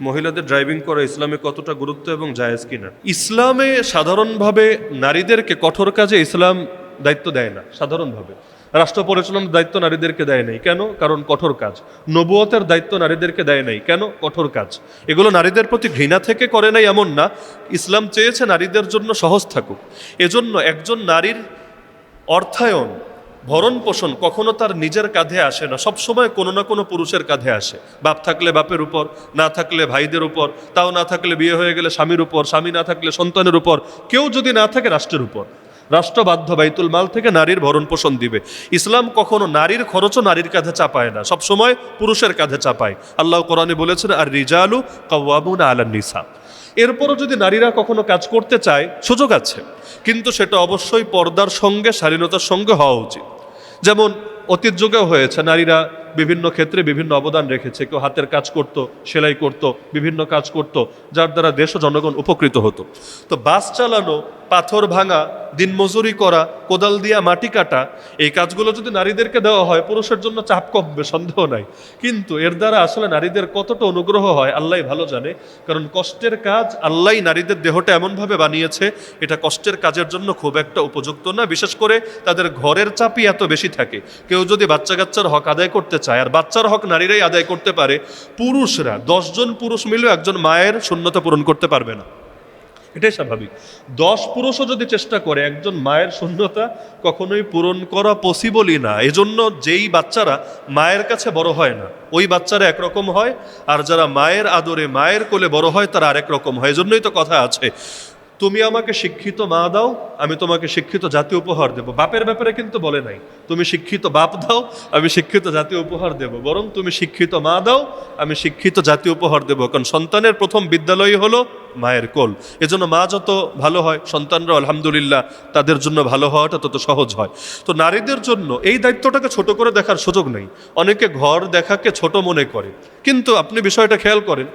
মহিলাদের ড্রাইভিং করা ইসলামে কতটা গুরুত্ব এবং জায়েজ কিনা। ইসলামে সাধারণভাবে নারীদেরকে কঠোর কাজে ইসলাম দায়িত্ব দেয় না। সাধারণভাবে রাষ্ট্র পরিচালনার দায়িত্ব নারীদেরকে দেয় নাই। কেন? কারণ কঠোর কাজ। নবুয়তের দায়িত্ব নারীদেরকে দেয় নাই। কেন? কঠোর কাজ। এগুলো নারীদের প্রতি ঘৃণা থেকে করে নাই এমন না, ইসলাম চেয়েছে নারীদের জন্য সহজ থাকুক। এজন্য একজন নারীর অর্থায়ন, ভরণ পোষণ কখনো তার নিজের কাঁধে আসে না, সবসময় কোনো না কোনো পুরুষের কাঁধে আসে। বাপ থাকলে বাপের উপর, না থাকলে ভাইদের উপর, তাও না থাকলে বিয়ে হয়ে গেলে স্বামীর উপর, স্বামী না থাকলে সন্তানের উপর, কেউ যদি না থাকে রাষ্ট্রের উপর। রাষ্ট্র বাধ্য বাইতুল মাল থেকে নারীর ভরণ পোষণ দিবে। ইসলাম কখনো নারীর খরচও নারীর কাঁধে চাপায় না, সবসময় পুরুষের কাঁধে চাপায়। আল্লাহ কোরআনে বলেছেন, আর রিজালু কাওয়ামুনা আলান নিসা। এরপরও যদি নারীরা কখনো কাজ করতে চায়, সুযোগ আছে, কিন্তু সেটা অবশ্যই পর্দার সঙ্গে, শালীনতার সঙ্গে হওয়া উচিত। যেমন অতীত যুগেও হয়েছে, নারীরা বিভিন্ন ক্ষেত্রে বিভিন্ন অবদান রেখেছে। কেউ হাতের কাজ করত, সেলাই করত, বিভিন্ন কাজ করত, যার দ্বারা দেশ ও জনগণ উপকৃত হতো। তো বাস চালানো, পাথর ভাঙা, দিনমজুরি করা, কোদাল দিয়া মাটি কাটা, এই কাজগুলো যদি নারীদেরকে দেওয়া হয়, পুরুষের জন্য চাপ কমবে, সন্দেহ নাই। কিন্তু এর দ্বারা আসলে নারীদের কতটা অনুগ্রহ হয় আল্লাহ ভালো জানে। কারণ কষ্টের কাজ আল্লাহ নারীদের দেহটা এমনভাবে বানিয়েছে, এটা কষ্টের কাজের জন্য খুব একটা উপযুক্ত না। বিশেষ করে তাদের ঘরের চাপই এত বেশি থাকে। কেউ যদি বাচ্চা কাচ্চার হক আদায় করতে চায়, আর বাচ্চার হক নারীরাই আদায় করতে পারে, পুরুষরা 10 জন পুরুষ মিলে একজন মায়ের শূন্যতা পূরণ করতে পারবে না। এটাই স্বাভাবিক। 10 পুরুষও যদি চেষ্টা করে, একজন মায়ের শূন্যতা কখনোই পূরণ করা পসিবলই না। এজন্য যেই বাচ্চারা মায়ের কাছে বড় হয় না, ওই বাচ্চারা একরকম হয়, আর যারা মায়ের আদরে মায়ের কোলে বড় হয় তারা আরেক রকম হয়। এজন্যই তো কথা আছে, তুমি আমাকে শিক্ষিত মা দাও, আমি তোমাকে শিক্ষিত জাতি উপহার দেব। বাপের ব্যাপারে কিন্তু বলে নাই তুমি শিক্ষিত বাপ দাও, আমি শিক্ষিত জাতি উপহার দেব, বরং তুমি শিক্ষিত মা দাও, আমি শিক্ষিত জাতি উপহার দেব। কারণ সন্তানের প্রথম বিদ্যালয় হলো মায়ের কোল। এজন্য মা যত ভালো হয়, সন্তানরা আলহামদুলিল্লাহ তাদের জন্য ভালো হওয়াটা তত সহজ হয়। তো নারীদের জন্য এই দায়িত্বটাকে ছোট করে দেখার সুযোগ নেই। অনেকে ঘর দেখাকে ছোট মনে করে, কিন্তু আপনি বিষয়টা খেয়াল করেন,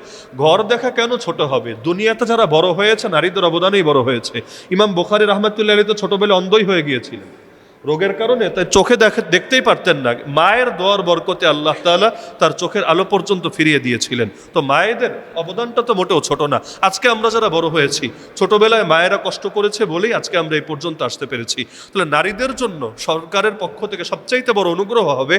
ঘর দেখা কেন ছোট হবে? দুনিয়াতে যারা বড় হয়েছে নারীদের অবদানেই বড় হয়েছে। ইমাম বুখারী রাহমাতুল্লাহি আলাইহি তো ছোটবেলায় অন্ধই হয়ে গিয়েছিলেন রোগের কারণে, তাই চোখে দেখতেই পারতেন না। মায়ের দোয়ার বরকতে আল্লাহ তাআলা তার চোখের আলো পর্যন্ত ফিরিয়ে দিয়েছিলেন। তো মায়েদের অবদানটা তো মোটেও ছোট না। আজকে আমরা যারা বড় হয়েছি, ছোটবেলায় মায়েরা কষ্ট করেছে বলেই আজকে আমরা এই পর্যন্ত আসতে পেরেছি। তাহলে নারীদের জন্য সরকারের পক্ষ থেকে সবচাইতে বড় অনুগ্রহ হবে,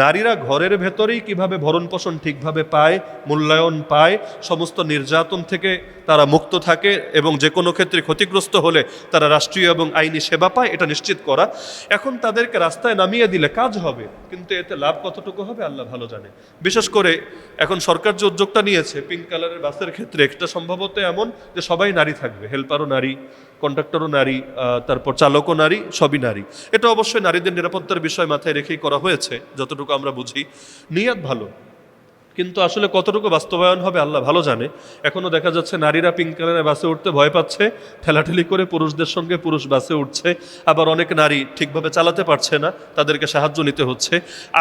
নারীরা ঘরের ভেতরেই কিভাবে ভরণ পোষণ ঠিকভাবে পায়, মূল্যায়ন পায়, সমস্ত নির্যাতন থেকে তারা মুক্ত থাকে, এবং যে কোনো ক্ষেত্রে ক্ষতিগ্রস্ত হলে তারা রাষ্ট্রীয় এবং আইনি সেবা পায়, এটা নিশ্চিত করা। এখন তাদেরকে রাস্তায় নামিয়ে দিলে কাজ হবে, কিন্তু এতে লাভ কতটুকু হবে আল্লাহ ভালো জানে। বিশেষ করে এখন সরকার যে উদ্যোগটা নিয়েছে পিঙ্ক কালারের বাসের ক্ষেত্রে, এটা সম্ভবত এমন যে সবাই নারী থাকবে, হেল্পারও নারী, কন্ডাক্টরও নারী, তারপর চালকও নারী, সবই নারী। এটা অবশ্যই নারীদের নিরাপত্তার বিষয় মাথায় রেখেই করা হয়েছে, যতটুকু আমরা বুঝি। নিয়াত ভালো, কিন্তু আসলে কতটুকু বাস্তবায়ন হবে আল্লাহ ভালো জানে। এখনও দেখা যাচ্ছে নারীরা পিঙ্ক কালারের বাসে উঠতে ভয় পাচ্ছে, ঠেলাঠেলি করে পুরুষদের সঙ্গে পুরুষ বাসে উঠছে। আবার অনেক নারী ঠিকভাবে চালাতে পারছে না, তাদেরকে সাহায্য নিতে হচ্ছে।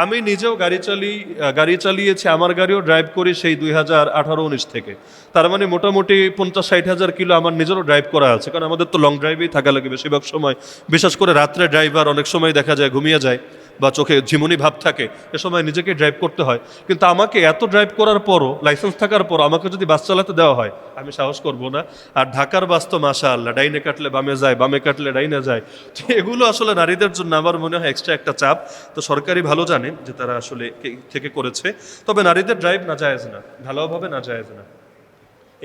আমি নিজেও গাড়ি চালিয়েছি, আমার গাড়িও ড্রাইভ করি সেই 2018-19 থেকে। তার মানে মোটামুটি 50-60 হাজার কিলো আমার নিজেরও ড্রাইভ করা আছে। কারণ আমাদের তো লং ড্রাইভেই থাকা লাগে বেশিরভাগ সময়। বিশেষ করে রাত্রে ড্রাইভার অনেক সময় দেখা যায় ঘুমিয়ে যায় বা চোখে ঝিমুনি ভাব থাকে, এ সময় নিজেকে ড্রাইভ করতে হয়। কিন্তু আমাকে এত ড্রাইভ করার পরও, লাইসেন্স থাকার পরও আমাকে যদি বাস চালাতে দেওয়া হয়, আমি সাহস করব না। আর ঢাকার বাস তো মাশাআল্লাহ, ডাইনে কাটলে বামে যায়, বামে কাটলে ডাইনে যায়। তো এগুলো আসলে নারীদের জন্য আমার মনে হয় এক্সট্রা একটা চাপ। তো সরকারই ভালো জানে যে তারা আসলে থেকে করেছে। তবে নারীদের ড্রাইভ নাজায়েজ না, ভালোভাবে নাজায়েজ না,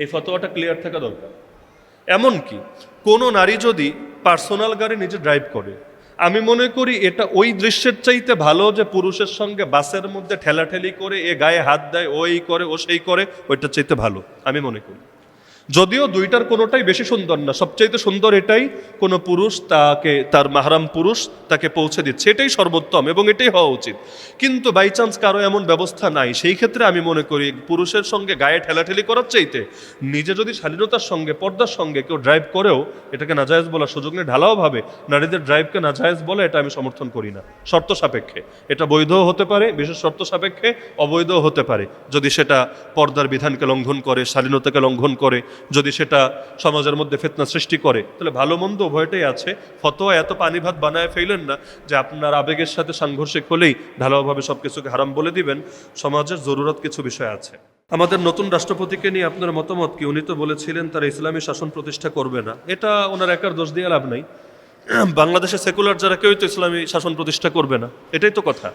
এই ফতোয়াটা ক্লিয়ার থাকা দরকার। এমনকি কোনো নারী যদি পার্সোনাল গাড়ি নিজে ড্রাইভ করে, আমি মনে করি এটা ওই দৃশ্যের চাইতে ভালো যে পুরুষের সঙ্গে বাসের মধ্যে ঠেলাঠেলি করে, এ গায়ে হাত দেয়, ও এই করে, ও সেই করে, ওইটার চাইতে ভালো আমি মনে করি। যদিও দুইটার কোনোটাই বেশি সুন্দর না, সবচাইতে সুন্দর এটাই, কোনো পুরুষ তাকে, তার মাহরাম পুরুষ তাকে পৌঁছে দিচ্ছে, এটাই সর্বোত্তম এবং এটাই হওয়া উচিত। কিন্তু বাই চান্স কারো এমন ব্যবস্থা নাই, সেই ক্ষেত্রে আমি মনে করি পুরুষের সঙ্গে গায়ে ঠেলাঠেলি করার চাইতে নিজে যদি শালীনতার সঙ্গে, পর্দার সঙ্গে কেউ ড্রাইভ করেও, এটাকে নাজায়েজ বলার সুযোগ নেই। ঢালাও ভাবে নারীদের ড্রাইভকে নাজায়েজ বলে, এটা আমি সমর্থন করি না। শর্ত সাপেক্ষে এটা বৈধও হতে পারে, বিশেষ শর্ত সাপেক্ষে অবৈধও হতে পারে, যদি সেটা পর্দার বিধানকে লঙ্ঘন করে, শালীনতাকে লঙ্ঘন করে, যদি সেটা সমাজের মধ্যে ফিতনা সৃষ্টি করে, তাহলে ভালো মন্দ উভয়টাই আছে। ফতোয়া এত পানি ভাত বানায় ফেলেন না যে আপনার আবেগের সাথে সাংঘর্ষিক হলেই ঢালাওভাবে সব কিছুকে হারাম বলে দিবেন। সমাজের জরুরত কিছু বিষয় আছে। আমাদের নতুন রাষ্ট্রপতিকে নিয়ে আপনার মতামত কি? উনি তো বলেছিলেন তারা ইসলামী শাসন প্রতিষ্ঠা করবে না। এটা ওনার একার দোষ দিয়ে লাভ নাই। বাংলাদেশে সেকুলার যারা, কেউই তো ইসলামী শাসন প্রতিষ্ঠা করবে না, এটাই তো কথা।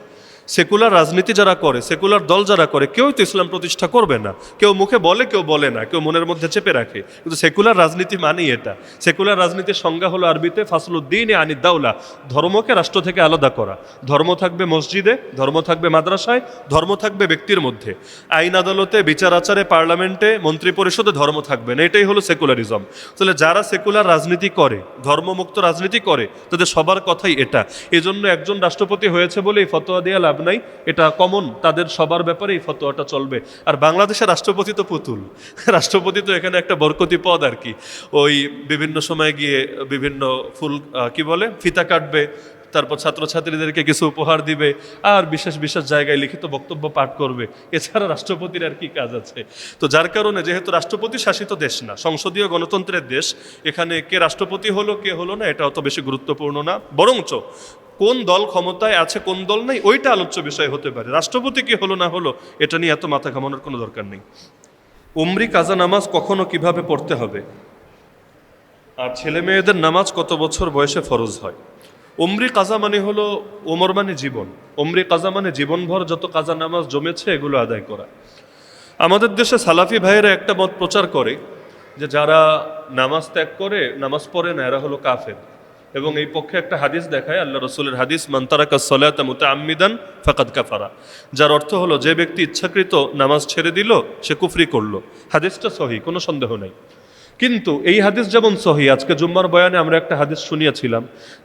সেকুলার রাজনীতি যারা করে, সেকুলার দল যারা করে, কেউই তো ইসলাম প্রতিষ্ঠা করবে না। কেউ মুখে বলে, কেউ বলে না, কেউ মনের মধ্যে চেপে রাখে, কিন্তু সেকুলার রাজনীতি মানেই এটা। সেকুলার রাজনীতির সংজ্ঞা হলো আরবিতে ফাসলুদ্দিন আনিদ্দাউলা, ধর্মকে রাষ্ট্র থেকে আলাদা করা। ধর্ম থাকবে মসজিদে, ধর্ম থাকবে মাদ্রাসায়, ধর্ম থাকবে ব্যক্তির মধ্যে, আইন আদালতে, বিচার আচারে, পার্লামেন্টে, মন্ত্রী পরিষদে ধর্ম থাকবে না। এটাই হলো সেকুলারিজম। তাহলে যারা সেকুলার রাজনীতি করে, ধর্মমুক্ত রাজনীতি করে, তাদের সবার কথাই এটা। এই জন্য একজন রাষ্ট্রপতি হয়েছে বলেই ফতোয়া দিয়ে লাভ নাই, এটা কমন, তাদের সবার ব্যাপারে এই ফতোয়াটা চলবে। আর বাংলাদেশের রাষ্ট্রপতি তো পুতুল, রাষ্ট্রপতি তো এখানে একটা বরকতি পদ আর কি। ওই বিভিন্ন সময় গিয়ে বিভিন্ন ফুল কি বলে ফিতা কাটবে, তারপর ছাত্রছাত্রীদেরকে কিছু উপহার দিবে, আর বিশেষ বিশেষ জায়গায় লিখিত বক্তব্য পাঠ করবে। এছাড়া রাষ্ট্রপতির আর কি কাজ আছে? তো যার কারণে, যেহেতু রাষ্ট্রপতি শাসিত দেশ না, সংসদীয় গণতন্ত্রের দেশ, এখানে কে রাষ্ট্রপতি হলো কে হলো না এটা অত বেশি গুরুত্বপূর্ণ না। বরঞ্চ কোন দল ক্ষমতায় আছে কোন দল নেই ওইটা আলোচ্য বিষয় হতে পারে। রাষ্ট্রপতি কি হলো না হলো এটা নিয়ে এত মাথা ঘামানোর কোনো দরকার নেই। উমরি কাজা নামাজ কখনো কিভাবে পড়তে হবে, আর ছেলে মেয়েদের নামাজ কত বছর বয়সে ফরজ হয়? উমরি কাজা মানে হলো, ওমর মানে জীবন, উমরি কাজা মানে জীবনভর যত কাজা নামাজ জমেছে এগুলো আদায় করা। আমাদের দেশে সালাফি ভাইয়েরা একটা মত প্রচার করে যে যারা নামাজ ত্যাগ করে, নামাজ পড়ে না, এরা হলো কাফের। এবং এই পক্ষে একটা হাদিস দেখায়, আল্লাহ রসুলের হাদিস, মান তারাকা সলাতা মুতাআম্মিদান ফাকাদ কাফারা, যার অর্থ হলো যে ব্যক্তি ইচ্ছাকৃত নামাজ ছেড়ে দিল সে কুফরি করলো। হাদিসটা সহিহ, কোনো সন্দেহ নাই। কিন্তু এই হাদিস যেমন সহি, আজকে জুম্মার বয়ানে আমরা একটা হাদিস শুনিয়েছিলাম,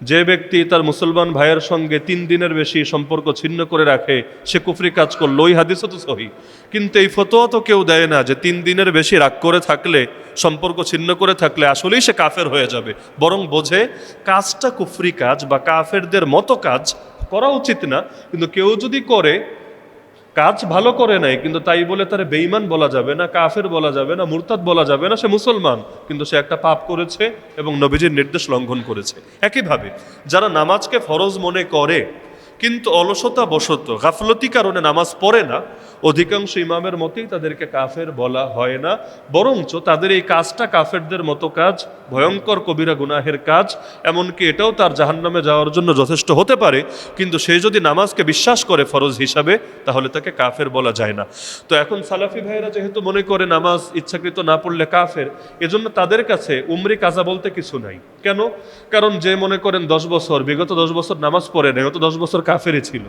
যে ব্যক্তি তার মুসলমান ভাইয়ের সঙ্গে 3 দিনের বেশি সম্পর্ক ছিন্ন করে রাখে সে কুফরি কাজ করলো, ওই হাদিসও তো সহি। কিন্তু এই ফতোয়া তো কেউ দেয় না যে 3 দিনের বেশি রাগ করে থাকলে, সম্পর্ক ছিন্ন করে থাকলে আসলেই সে কাফের হয়ে যাবে। বরং বোঝে কাজটা কুফরি কাজ বা কাফেরদের মতো কাজ করা উচিত না, কিন্তু কেউ যদি করে, কাজ ভালো করে নাই কিন্তু তাই বলে তার বেঈমান বলা যাবে না, কাফের বলা যাবে না, মুরতাদ বলা যাবে না। সে মুসলমান, কিন্তু সে একটা পাপ করেছে এবং নবীজির নির্দেশ লঙ্ঘন করেছে। একইভাবে যারা নামাজকে ফরজ মনে করে কিন্তু অলসতা বশত, গাফলতি কারণে নামাজ পড়ে না, অধিকাংশ ইমামের মতেই তাদেরকে কাফের বলা হয় না। বরঞ্চ তাদের এই কাজটা কাফেরদের মতো কাজ, ভয়ঙ্কর কবিরা গুনাহের কাজ, এমনকি এটাও তার জাহান্নামে যাওয়ার জন্য যথেষ্ট হতে পারে। কিন্তু সে যদি নামাজকে বিশ্বাস করে ফরজ হিসাবে, তাহলে তাকে কাফের বলা যায় না। তো এখন সালাফি ভাইয়েরা যেহেতু মনে করে নামাজ ইচ্ছাকৃত না পড়লে কাফের, এজন্য তাদের কাছে উমরি কাজা বলতে কিছু নাই। কেন? কারণ যে মনে করেন 10 বছর, বিগত 10 বছর নামাজ পড়ে নেই, তো 10 বছর কাফেরই ছিল,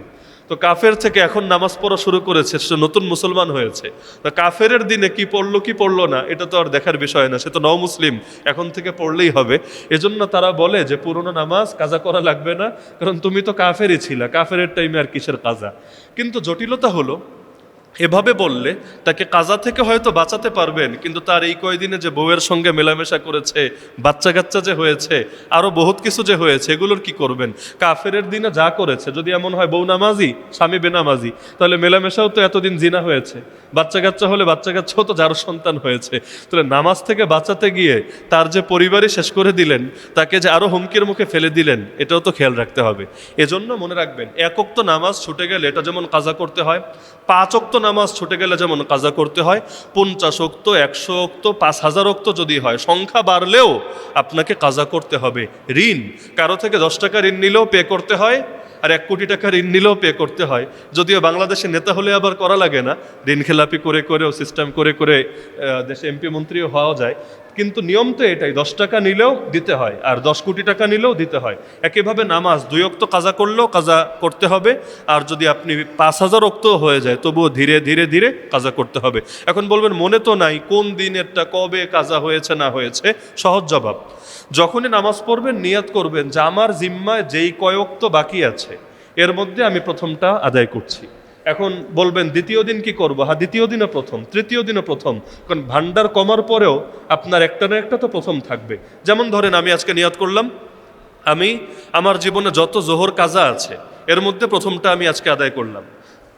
তো কাফের থেকে এখন নামাজ পড়া শুরু করেছে, সে নতুন মুসলমান হয়েছে। তো কাফেরের দিনে কি পড়লো কি পড়লো না এটা তো আর দেখার বিষয় না, সে তো নও মুসলিম, এখন থেকে পড়লেই হবে। এজন্য তারা বলে যে পুরনো নামাজ কাজা করা লাগবে না, কারণ তুমি তো কাফেরই ছিলা, কাফেরের টাইমে আর কিসের কাজা। কিন্তু জটিলতা হলো, এভাবে বললে তাকে কাজা থেকে হয়তো বাঁচাতে পারবেন, কিন্তু তার এই কয়দিনে যে বউয়ের সঙ্গে মেলামেশা করেছে, বাচ্চা কাচ্চা যে হয়েছে, আরো বহুত কিছু যে হয়েছে, এগুলোর কি করবেন? কাফেরের দিনে যা করেছে, যদি এমন হয় বউ নামাজি স্বামী বেনামাজি, তাহলে মেলামেশাও তো এতদিন জিনা হয়েছে, বাচ্চা কাচ্চা হলে বাচ্চা কাচ্চাও তো যার সন্তান হয়েছে। তাহলে নামাজ থেকে বাঁচাতে গিয়ে তার যে পরিবারই শেষ করে দিলেন, তাকে যে আরো হুমকির মুখে ফেলে দিলেন, এটাও তো খেয়াল রাখতে হবে। এজন্য মনে রাখবেন, 1 ওয়াক্ত নামাজ ছুটে গেলে এটা যেমন কাজা করতে হয়, 5 ওয়াক্ত নামাজ ছুটে গেলে যেমন কাজা করতে হয়, 50 ওয়াক্ত, 100 ওয়াক্ত, 5000 ওয়াক্ত যদি হয়, সংখ্যা বাড়লেও আপনাকে কাজা করতে হবে। ঋণ, কারো থেকে 10 টাকা ঋণ নিলেও পে করতে হয়, আর 1 কোটি টাকা ঋণ নিলেও পে করতে হয়। যদিও বাংলাদেশে নেতা হলে আবার করা লাগে না, ঋণ খেলাপি করে করেও, সিস্টেম করে করে দেশে এমপি মন্ত্রীও হওয়া যায়, কিন্তু নিয়ম তো এটাই, 10 টাকা নিলেও দিতে হয়, আর 10 কোটি টাকা নিলেও দিতে হয়। একইভাবে নামাজ 2 ওয়াক্ত কাজা করলেও কাজা করতে হবে, আর যদি আপনি 5000 ওয়াক্ত হয়ে যায় তবুও ধীরে ধীরে ধীরে কাজা করতে হবে। এখন বলবেন মনে তো নাই কোন দিনেরটা কবে কাজা হয়েছে না হয়েছে। সহজ জবাব, যখনই নামাজ পড়বেন নিয়াত করবেন যে আমার জিম্মায় যেই কয় ওয়াক্ত বাকি আছে এর মধ্যে আমি প্রথমটা আদায় করছি। এখন বলবেন দ্বিতীয় দিন কি করবো? হ্যাঁ, দ্বিতীয় দিনও প্রথম, তৃতীয় দিনও প্রথম, কারণ ভান্ডার কমার পরেও আপনার একটা না একটা তো প্রথম থাকবে। যেমন ধরেন আমি আজকে নিয়াত করলাম আমি আমার জীবনে যত জোহর কাজা আছে এর মধ্যে প্রথমটা আমি আজকে আদায় করলাম।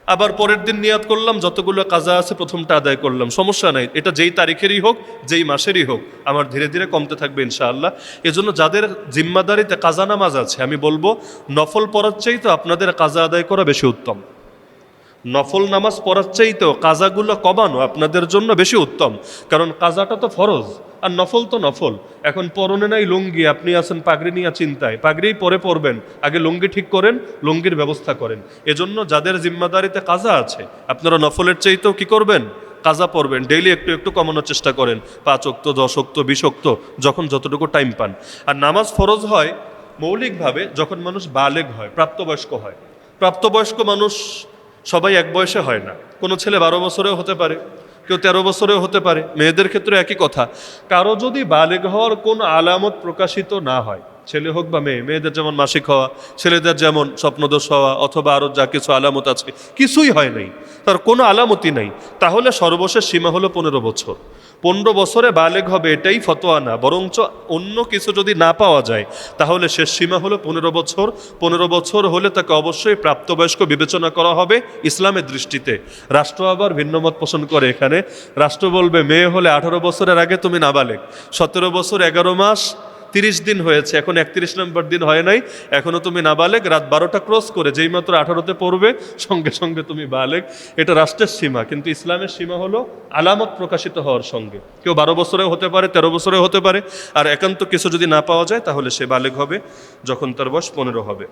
আবার পরের দিন নিয়াত করলাম, যতগুলো কাজা আছে প্রথমটা আদায় করলাম, সমস্যা নাই। এটা যেই তারিখেরই হোক, যেই মাসেরই হোক, আমার ধীরে ধীরে কমতে থাকবে ইনশাআল্লাহ। এজন্য যাদের জিম্মাদারিতে কাজা নামাজ আছে, আমি বলবো নফল পড়ার চাইতে আপনাদের কাজা আদায় করা বেশি উত্তম। নফল নামাজ পড়ার চাইতেও কাজাগুলো কমানো আপনাদের জন্য বেশি উত্তম, কারণ কাজাটা তো ফরজ আর নফল তো নফল। এখন পরনে নাই লুঙ্গি, আপনি আছেন পাগড়ি নিয়ে চিন্তায়, পাগড়ি পরে পরবেন, আগে লুঙ্গি ঠিক করেন, লুঙ্গির ব্যবস্থা করেন। এজন্য যাদের জিম্মাদারিতে কাজা আছে, আপনারা নফলের চাইতেও কি করবেন, কাজা পড়বেন। ডেইলি একটু একটু কমানোর চেষ্টা করেন, 5 ওয়াক্ত, 10 ওয়াক্ত, 20 ওয়াক্ত, যখন যতটুকু টাইম পান। আর নামাজ ফরজ হয় মৌলিকভাবে যখন মানুষ বালেগ হয়, প্রাপ্তবয়স্ক হয়। প্রাপ্তবয়স্ক মানুষ সবাই এক বয়সে হয় না। কোনো ছেলে 12 বছরেও হতে পারে, কেউ 13 বছরেও হতে পারে। মেয়েদের ক্ষেত্রে একই কথা। কারো যদি বালেগ হওয়ার কোন আলামত প্রকাশিত না হয়, ছেলে হোক বা মেয়ে, মেয়েদের যেমন মাসিক হওয়া, ছেলেদের যেমন স্বপ্নদোষ হওয়া, অথবা আরও যা কিছু আলামত আছে, কিছুই হয় নাই, তার কোনো আলামতই নাই, তাহলে সর্বশেষ সীমা হলো 15 বছর। 15 বছরে বালেগ হবে এটাই ফতোয়া না, বরঞ্চ অন্য কিছু যদি না পাওয়া যায় তাহলে শেষ সীমা হলো 15 বছর। 15 বছর হলে তাকে অবশ্যই প্রাপ্তবয়স্ক বিবেচনা করা হবে ইসলামের দৃষ্টিতে। রাষ্ট্র আবার ভিন্নমত পোষণ করে এখানে। রাষ্ট্র বলবে মেয়ে হলে 18 বছরের আগে তুমি নাবালেগ, 17 বছর 11 মাস 30 দিন হয়েছে, এখন 31 নম্বর দিন হয় নাই, এখনো তুমি নাবালেগ। রাত 12টা ক্রস করে যেই মাত্র 18তে পড়বে, সঙ্গে সঙ্গে তুমি বালেগ। এটা রাষ্ট্রের সীমা, কিন্তু ইসলামের সীমা হলো আলামত প্রকাশিত হওয়ার সঙ্গে। কেউ 12 বছরেও হতে পারে, 13 বছরেও হতে পারে। আর একান্ত কিছু যদি না পাওয়া যায় তাহলে সে বালেগ হবে যখন তার বয়স 15 হবে।